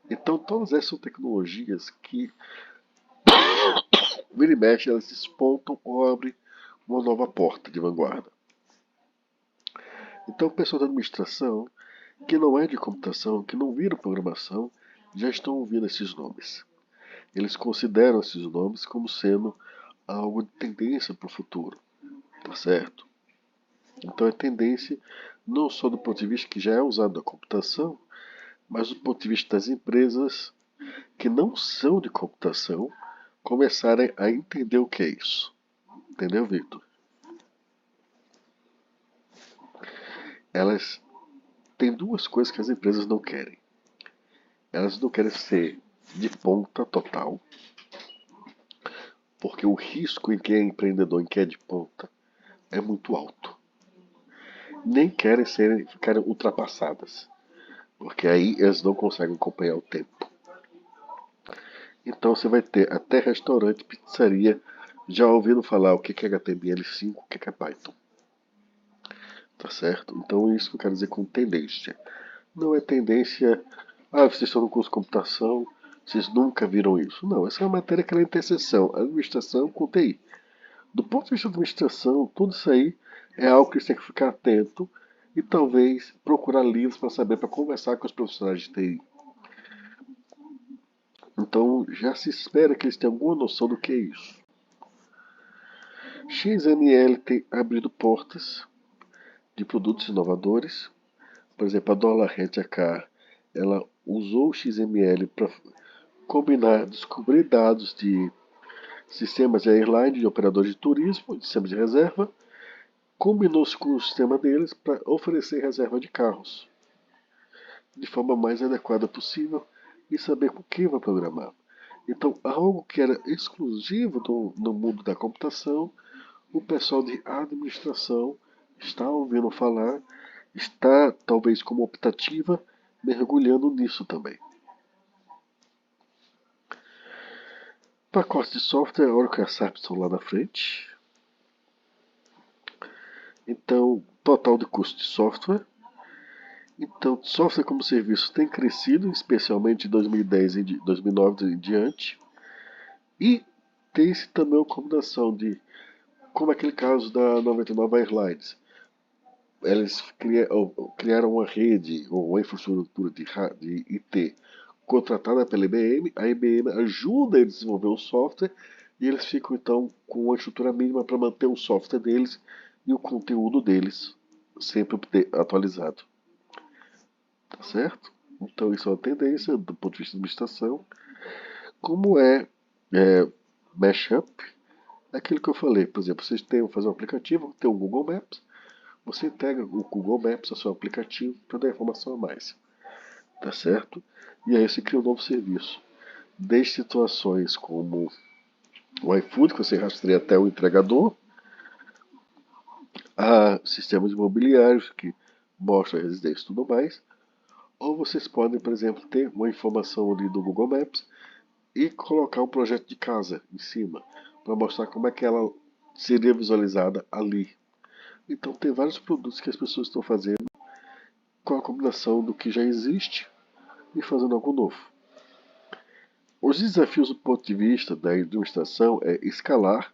Speaker 1: Então todas essas são tecnologias que vira e mexe, elas despontam ou abrem uma nova porta de vanguarda. Então o pessoal da administração, que não é de computação, que não vira programação, já estão ouvindo esses nomes. Eles consideram esses nomes como sendo algo de tendência para o futuro. Tá certo? Então é tendência não só do ponto de vista que já é usado na computação, mas do ponto de vista das empresas que não são de computação começarem a entender o que é isso. Entendeu, Victor? Elas têm duas coisas que as empresas não querem. Elas não querem ser de ponta total, porque o risco em quem é empreendedor, em quem é de ponta, é muito alto. Nem querem ficarem ultrapassadas, porque aí elas não conseguem acompanhar o tempo. Então você vai ter até restaurante, pizzaria, já ouvindo falar o que é HTML5, o que é Python. Tá certo? Então é isso que eu quero dizer com tendência. Não é tendência, vocês estão no curso de computação, vocês nunca viram isso. Não, essa é uma matéria que ela é interseção, administração com TI. Do ponto de vista da administração, tudo isso aí é algo que você tem que ficar atento e talvez procurar livros para saber, para conversar com os profissionais de TI. Então já se espera que eles tenham alguma noção do que é isso. XML tem abrido portas de produtos inovadores. Por exemplo, a Dollar Rent a Car, ela usou o XML para combinar, descobrir dados de sistemas de airline, de operadores de turismo, de sistemas de reserva, combinou-se com o sistema deles para oferecer reserva de carros de forma mais adequada possível e saber com quem vai programar. Então, algo que era exclusivo no mundo da computação, o pessoal de administração está ouvindo falar, está talvez como optativa mergulhando nisso também. Pacote de software, Oracle e SAP estão lá na frente. Então, total de custo de software. Então, software como serviço tem crescido, especialmente em 2010 e 2009 em diante. E tem-se também a combinação de, como aquele caso da 99 Airlines. Eles criaram uma rede ou uma infraestrutura de IT contratada pela IBM. A IBM ajuda a desenvolver o software e eles ficam então com uma estrutura mínima para manter o software deles e o conteúdo deles sempre atualizado. Tá certo? Então isso é uma tendência do ponto de vista de administração. Como é mashup, é aquilo que eu falei. Por exemplo, vocês têm fazer um aplicativo, tem o Google Maps, você integra o Google Maps ao seu aplicativo para dar informação a mais. Tá certo? E aí você cria um novo serviço. Desde situações como o iFood, que você rastreia até o entregador, a sistemas imobiliários que mostram a residência e tudo mais. Ou vocês podem, por exemplo, ter uma informação ali do Google Maps e colocar um projeto de casa em cima, para mostrar como é que ela seria visualizada ali. Então tem vários produtos que as pessoas estão fazendo com a combinação do que já existe e fazendo algo novo. Os desafios do ponto de vista da administração é escalar,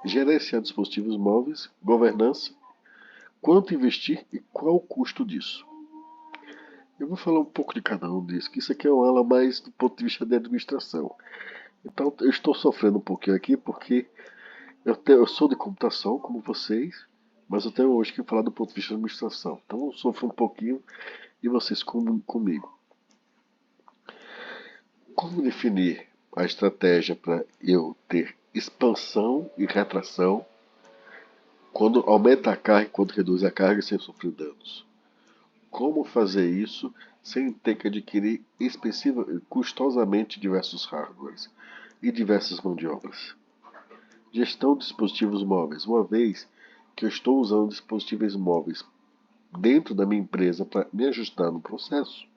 Speaker 1: gerenciar dispositivos móveis, governança, quanto investir e qual o custo disso. Eu vou falar um pouco de cada um desses, que isso aqui é uma aula mais do ponto de vista da administração. Então eu estou sofrendo um pouquinho aqui porque eu sou de computação, como vocês, mas eu tenho hoje que falar do ponto de vista da administração. Então eu sofro um pouquinho e vocês comigo. Como definir a estratégia para eu ter expansão e retração quando aumenta a carga e quando reduz a carga sem sofrer danos? Como fazer isso sem ter que adquirir custosamente diversos hardwares e diversas mãos de obras? Gestão de dispositivos móveis. Uma vez que eu estou usando dispositivos móveis dentro da minha empresa para me ajustar no processo,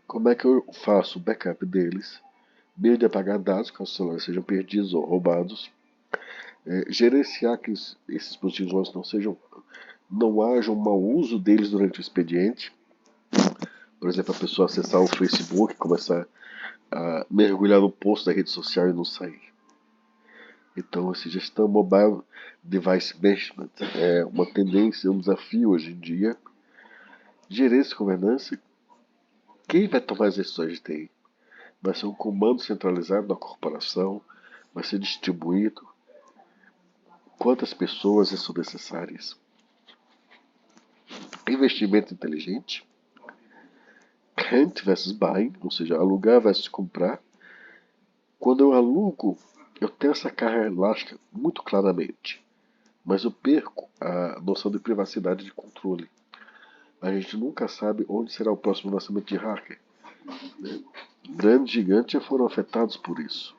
Speaker 1: como é que eu faço o backup deles, meio de apagar dados caso os celulares sejam perdidos ou roubados, gerenciar que esses dispositivos móveis não haja um mau uso deles durante o expediente. Por exemplo, a pessoa acessar o Facebook, começar a mergulhar no post da rede social e não sair. Então, essa gestão mobile device management é uma tendência, um desafio hoje em dia. Gerência e governança. Quem vai tomar as decisões de TI? Vai ser um comando centralizado da corporação? Vai ser distribuído? Quantas pessoas são necessárias? investimento inteligente, rent versus buying, ou seja, alugar versus comprar. Quando eu alugo, eu tenho essa carga elástica muito claramente, mas eu perco a noção de privacidade e de controle. A gente nunca sabe onde será o próximo lançamento de hacker. Grandes gigantes já foram afetados por isso.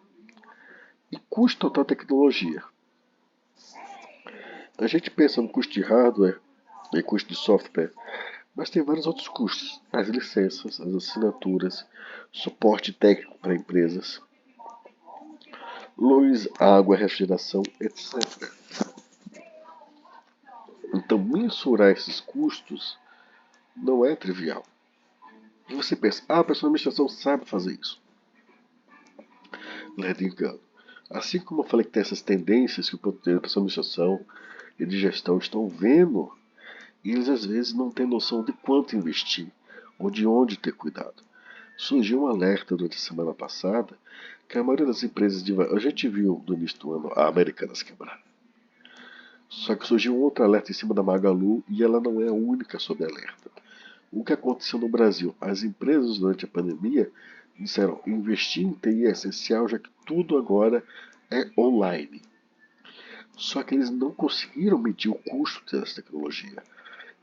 Speaker 1: E custo total tecnologia. A gente pensa no custo de hardware e custo de software, mas tem vários outros custos. As licenças, as assinaturas, suporte técnico para empresas, luz, água, refrigeração, etc. Então, mensurar esses custos não é trivial. E você pensa, a pessoa da administração sabe fazer isso. Leve engano. Assim como eu falei que tem essas tendências que o pessoal da administração e de gestão estão vendo, e eles às vezes não têm noção de quanto investir ou de onde ter cuidado. Surgiu um alerta durante a semana passada que a maioria das empresas de. A gente viu no início do ano a Americanas quebrar. Só que surgiu um outro alerta em cima da Magalu e ela não é a única sob alerta. O que aconteceu no Brasil? As empresas durante a pandemia disseram investir em TI é essencial, já que tudo agora é online. Só que eles não conseguiram medir o custo dessa tecnologia.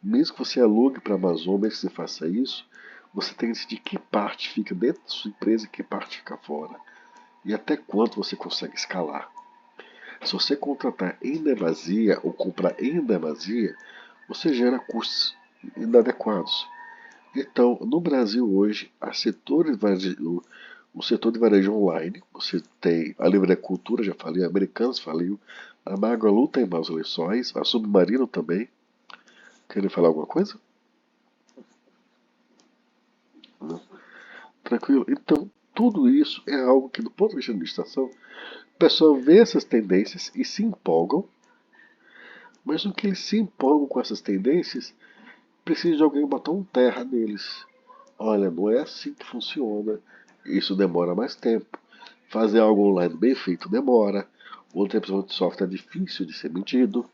Speaker 1: Mesmo que você alugue para a Amazon, mesmo que você faça isso, você tem que decidir que parte fica dentro da sua empresa e que parte fica fora. E até quanto você consegue escalar. Se você contratar em demasia ou comprar em demasia, você gera custos inadequados. Então, no Brasil hoje, o setor de varejo online, você tem a Livre Cultura, já falei, a Americanas faliu, a Magalu tem maus lençóis, a Submarino também. Querem falar alguma coisa? Não. Tranquilo. Então, tudo isso é algo que, do ponto de vista de administração, o pessoal vê essas tendências e se empolgam, mas no que eles se empolgam com essas tendências, precisa de alguém botar um terra neles. Olha, não é assim que funciona. Isso demora mais tempo. Fazer algo online bem feito demora. Outra opção de software é difícil de ser medido.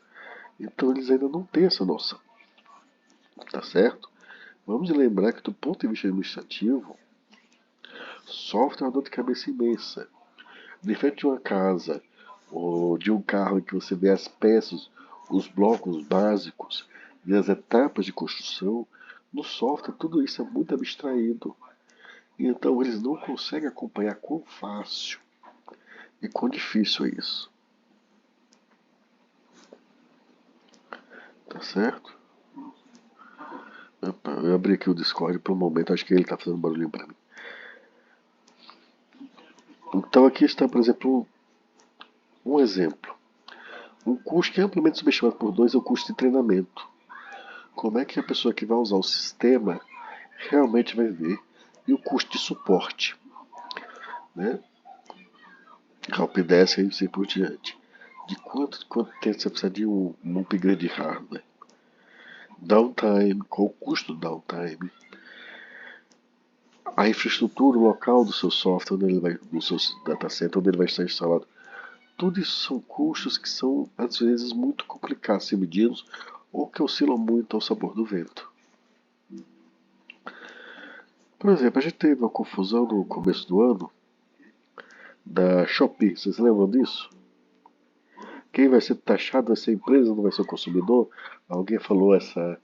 Speaker 1: Então eles ainda não têm essa noção. Tá certo? Vamos lembrar que do ponto de vista administrativo, software é uma dor de cabeça imensa. Diferente de uma casa ou de um carro em que você vê as peças, os blocos básicos e as etapas de construção, no software tudo isso é muito abstraído. Então eles não conseguem acompanhar quão fácil e quão difícil é isso. Tá certo? Opa, eu abri aqui o Discord por um momento, acho que ele tá fazendo barulhinho para mim. Então aqui está, por exemplo, um exemplo. Um custo que é amplamente subestimado por dois é o custo de treinamento. Como é que a pessoa que vai usar o sistema realmente vai ver? E o custo de suporte, né? Helpdesk e assim por diante. De quanto tempo você precisa de um upgrade de hardware? Downtime, qual o custo do downtime? A infraestrutura local do seu software, onde ele vai, do seu data center, onde ele vai estar instalado. Tudo isso são custos que são, às vezes, muito complicados de ser medidos ou que oscilam muito ao sabor do vento. Por exemplo, a gente teve uma confusão no começo do ano da Shopee, vocês lembram disso? Quem vai ser taxado vai ser a empresa, não vai ser o consumidor? Alguém falou essa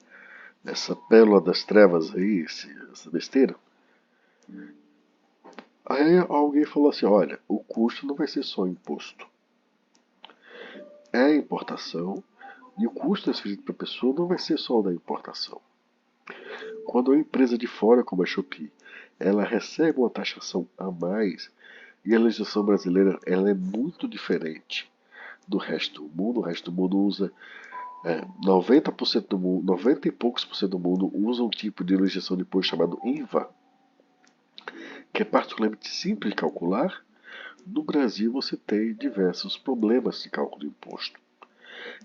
Speaker 1: pérola das trevas aí, essa besteira? Aí alguém falou assim, olha, o custo não vai ser só imposto. É importação e o custo transferido para a pessoa não vai ser só o da importação. Quando uma empresa de fora, como a Shopee, ela recebe uma taxação a mais e a legislação brasileira ela é muito diferente do resto do mundo. O resto do mundo usa 90% do mundo, 90 e poucos por cento do mundo usa um tipo de legislação de imposto chamado IVA, que é particularmente simples de calcular. No Brasil você tem diversos problemas de cálculo de imposto.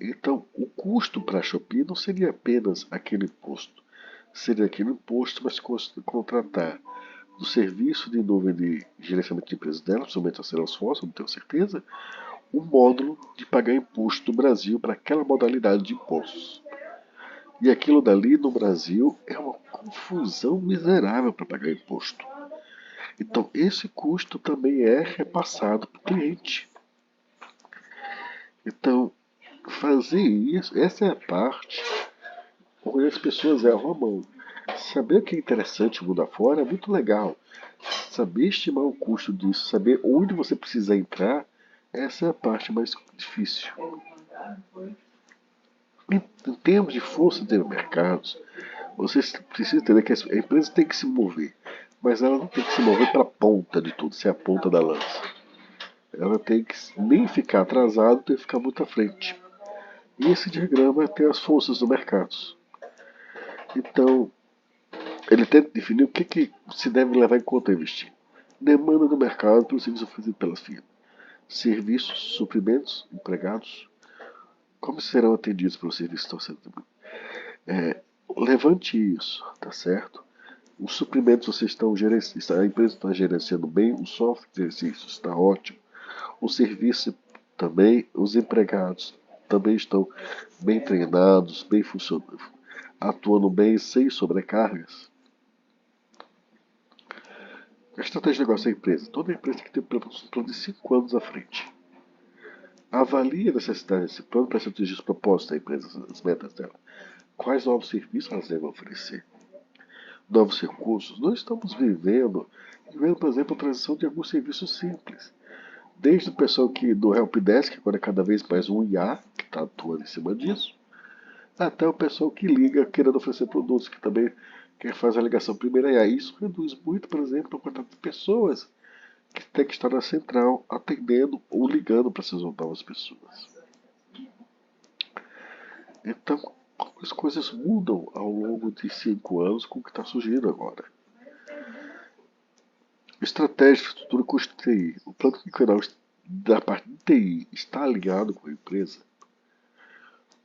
Speaker 1: Então, o custo para a Shopee não seria apenas aquele imposto. Seria aquele imposto, mas contratar do serviço de nuvem de gerenciamento de empresas dela, principalmente a Salesforce, não tenho certeza, um módulo de pagar imposto do Brasil para aquela modalidade de impostos. E aquilo dali no Brasil é uma confusão miserável para pagar imposto. Então esse custo também é repassado para o cliente. Então fazer isso, essa é a parte onde as pessoas erram a mão. Saber o que é interessante mudar fora é muito legal. Saber estimar o custo disso, saber onde você precisa entrar, essa é a parte mais difícil. Em termos de força de mercados, você precisa entender que a empresa tem que se mover, mas ela não tem que se mover para a ponta de tudo, ser a ponta da lança. Ela tem que nem ficar atrasada, tem que ficar muito à frente. E esse diagrama tem as forças do mercado. Então, ele tenta definir o que se deve levar em conta ao investir. Demanda do mercado pelo serviço oferecido pelas firmas. Serviços, suprimentos, empregados. Como serão atendidos pelo serviço que estão sendo atendidos? Levante isso, tá certo? Os suprimentos vocês estão gerenciando, a empresa está gerenciando bem, o software de exercício está ótimo, o serviço também, os empregados também estão bem treinados, bem funcionando, atuando bem, sem sobrecargas. A estratégia de negócio da empresa. Toda empresa tem que ter um plano de 5 anos à frente. Avalie a necessidade desse plano para atingir os propósitos da empresa, as metas dela. Quais novos serviços elas devem oferecer? Novos recursos. Nós estamos vivendo, por exemplo, a transição de alguns serviços simples. Desde o pessoal que do Helpdesk, que agora é cada vez mais um IA, que está atuando em cima disso, até o pessoal que liga querendo oferecer produtos, que também quer fazer a ligação primeiro IA. Isso reduz muito, por exemplo, a quantidade de pessoas que tem que estar na central atendendo ou ligando para essas novas pessoas. Então, as coisas mudam ao longo de 5 anos com o que está surgindo agora. Estratégia, estrutura e custo de TI. O plano quinquenal da parte de TI está alinhado com a empresa?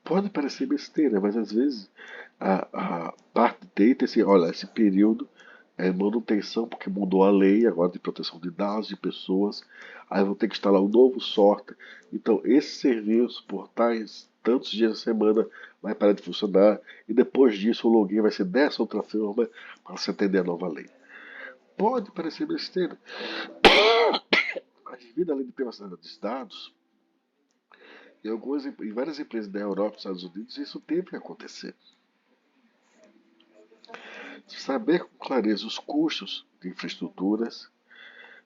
Speaker 1: Pode parecer besteira, mas às vezes a parte de TI tem assim, olha, esse período é manutenção porque mudou a lei agora de proteção de dados de pessoas, aí vão ter que instalar um novo software. Então esse serviço por tais tantos dias da semana vai parar de funcionar e depois disso o login vai ser dessa outra forma para se atender a nova lei. Pode parecer besteira, mas devido à lei de privacidade dos dados, em várias empresas da Europa e dos Estados Unidos isso teve que acontecer. Saber com clareza os custos de infraestruturas,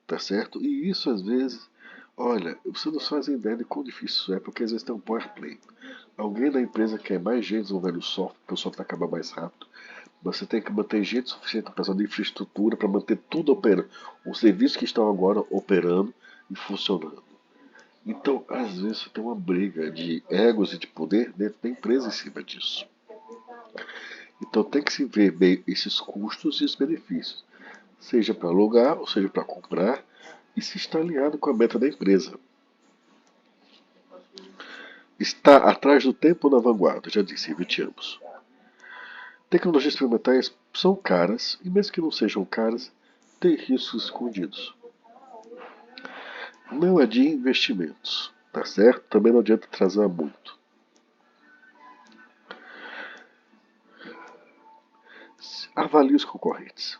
Speaker 1: tá certo? E isso às vezes, olha, você não faz ideia de quão difícil isso é, porque às vezes tem um power play. Alguém da empresa quer mais gente desenvolvendo o software, porque o software acaba mais rápido. Você tem que manter gente suficiente para de infraestrutura para manter tudo operando. Os serviços que estão agora operando e funcionando. Então, às vezes, você tem uma briga de egos e de poder dentro da empresa em cima disso. Então, tem que se ver bem esses custos e os benefícios, seja para alugar ou seja para comprar, e se está alinhado com a meta da empresa. Está atrás do tempo ou na vanguarda, já disse, evitamos. Tecnologias experimentais são caras, e mesmo que não sejam caras, têm riscos escondidos. Não adie investimentos, tá certo? Também não adianta atrasar muito. Avalie os concorrentes.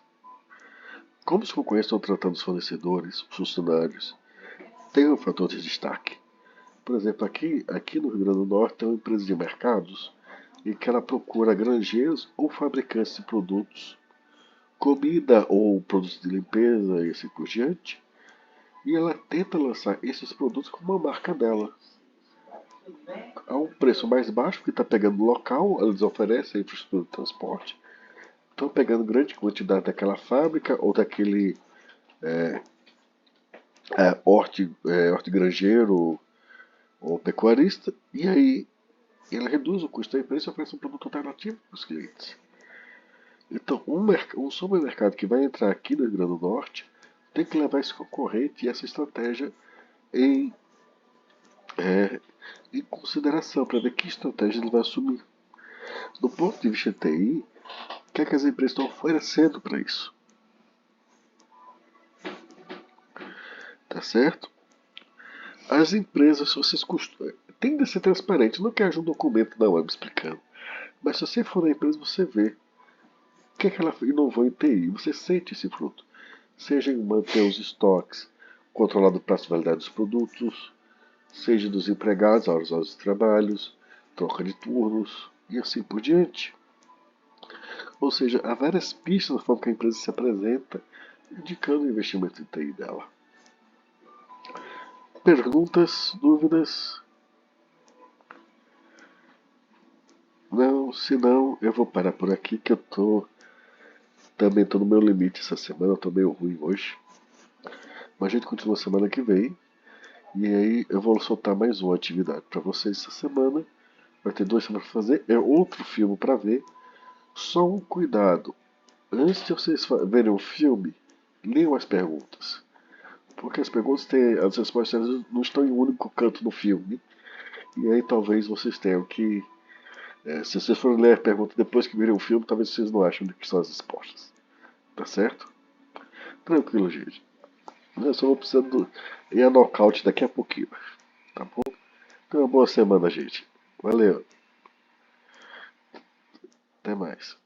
Speaker 1: Como os concorrentes estão tratando os fornecedores, os funcionários, tem um fator de destaque. Por exemplo, aqui no Rio Grande do Norte tem uma empresa de mercados em que ela procura granjeiros ou fabricantes de produtos, comida ou produtos de limpeza e assim por diante, e ela tenta lançar esses produtos com uma marca dela. A um preço mais baixo, porque está pegando local, eles oferecem a infraestrutura de transporte, estão pegando grande quantidade daquela fábrica ou daquele hortigranjeiro ou pecuarista, e aí ele reduz o custo da empresa e oferece um produto alternativo para os clientes. Então, um supermercado que vai entrar aqui no Rio Grande do Norte tem que levar esse concorrente e essa estratégia em, é, em consideração para ver que estratégia ele vai assumir. Do ponto de vista de TI, o que é que as empresas estão oferecendo para isso? Tá certo? As empresas, vocês costumam, tem de ser transparente, não quer um documento na web explicando. Mas se você for na empresa, você vê o que ela inovou em TI. Você sente esse fruto. Seja em manter os estoques, controlar o prazo de validade dos produtos, seja dos empregados, horas de trabalho, troca de turnos e assim por diante. Ou seja, há várias pistas na forma que a empresa se apresenta, indicando o investimento em TI dela. Perguntas, dúvidas? Não, se não, eu vou parar por aqui que eu também tô no meu limite essa semana, eu tô meio ruim hoje. Mas a gente continua semana que vem. E aí eu vou soltar mais uma atividade para vocês essa semana. Vai ter 2 semanas para fazer. É outro filme para ver. Só um cuidado. Antes de vocês verem o filme, leiam as perguntas. Porque as perguntas têm. As respostas não estão em um único canto no filme. E aí talvez vocês tenham que. Se vocês forem ler a pergunta depois que virem o filme, talvez vocês não achem onde que são as respostas. Tá certo? Tranquilo, gente. Eu só vou precisando ir a nocaute daqui a pouquinho. Tá bom? Então, uma boa semana, gente. Valeu. Até mais.